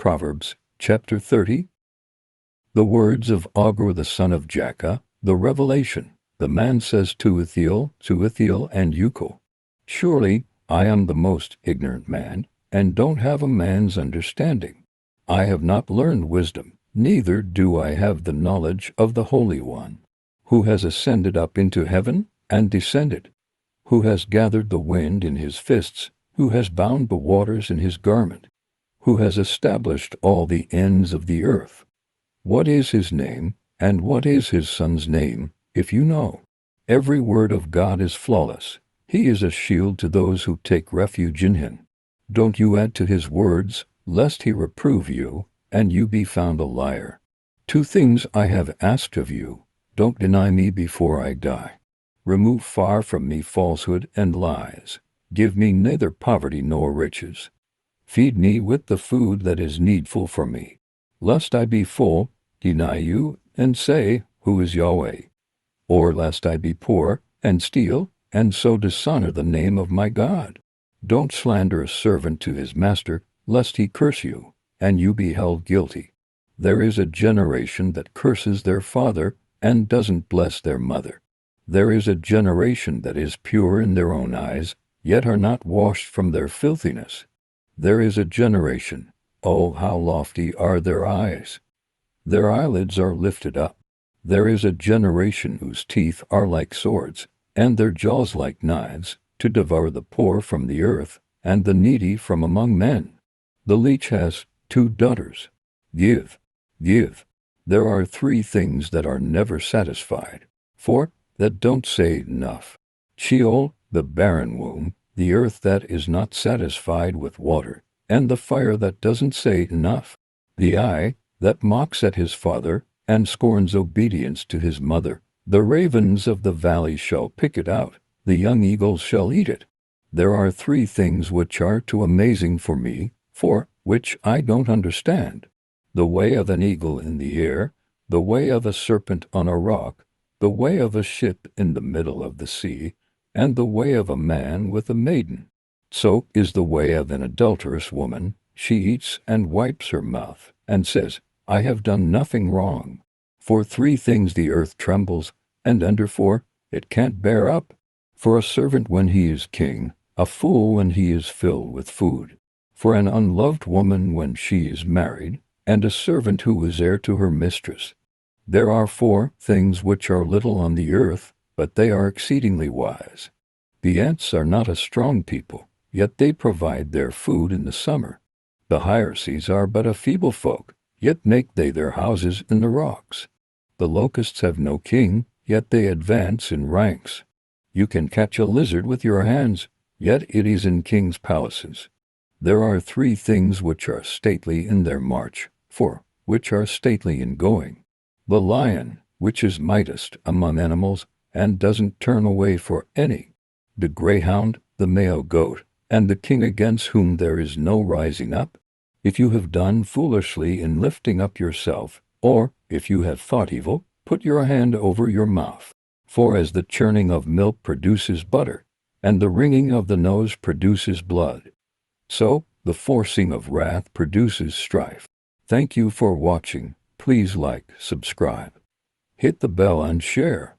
Proverbs Chapter 30. The words of Agur the son of Jakeh, the revelation. The man says to Ithiel and Ucal, surely I am the most ignorant man, and don't have a man's understanding. I have not learned wisdom, neither do I have the knowledge of the Holy One. Who has ascended up into heaven, and descended? Who has gathered the wind in his fists? Who has bound the waters in his garment? Who has established all the ends of the earth? What is his name, and what is his son's name, if you know? Every word of God is flawless. He is a shield to those who take refuge in him. Don't you add to his words, lest he reprove you, and you be found a liar. 2 things I have asked of you. Don't deny me before I die. Remove far from me falsehood and lies. Give me neither poverty nor riches. Feed me with the food that is needful for me. Lest I be full, deny you, and say, Who is Yahweh? Or lest I be poor, and steal, and so dishonor the name of my God. Don't slander a servant to his master, lest he curse you, and you be held guilty. There is a generation that curses their father, and doesn't bless their mother. There is a generation that is pure in their own eyes, yet are not washed from their filthiness. There is a generation, oh, how lofty are their eyes! Their eyelids are lifted up. There is a generation whose teeth are like swords, and their jaws like knives, to devour the poor from the earth, and the needy from among men. The leech has 2 daughters. Give, give. There are 3 things that are never satisfied, 4 that don't say enough. Sheol, the barren womb, the earth that is not satisfied with water, and the fire that doesn't say enough. The eye that mocks at his father, and scorns obedience to his mother. The ravens of the valley shall pick it out, the young eagles shall eat it. There are 3 things which are too amazing for me, 4 which I don't understand. The way of an eagle in the air, the way of a serpent on a rock, the way of a ship in the middle of the sea, and the way of a man with a maiden. So is the way of an adulterous woman. She eats and wipes her mouth, and says, I have done nothing wrong. For 3 things the earth trembles, and under 4 it can't bear up. For a servant when he is king, a fool when he is filled with food. For an unloved woman when she is married, and a servant who is heir to her mistress. There are 4 things which are little on the earth, but they are exceedingly wise. The ants are not a strong people, yet they provide their food in the summer. The Hyacinths are but a feeble folk, yet make they their houses in the rocks. The locusts have no king, yet they advance in ranks. You can catch a lizard with your hands, yet it is in kings' palaces. There are 3 things which are stately in their march, 4 which are stately in going. The lion, which is mightiest among animals, and doesn't turn away for any. The greyhound, the male goat, and the king against whom there is no rising up. If you have done foolishly in lifting up yourself, or, if you have thought evil, put your hand over your mouth. For as the churning of milk produces butter, and the wringing of the nose produces blood, so the forcing of wrath produces strife. Thank you for watching. Please like, subscribe, hit the bell and share.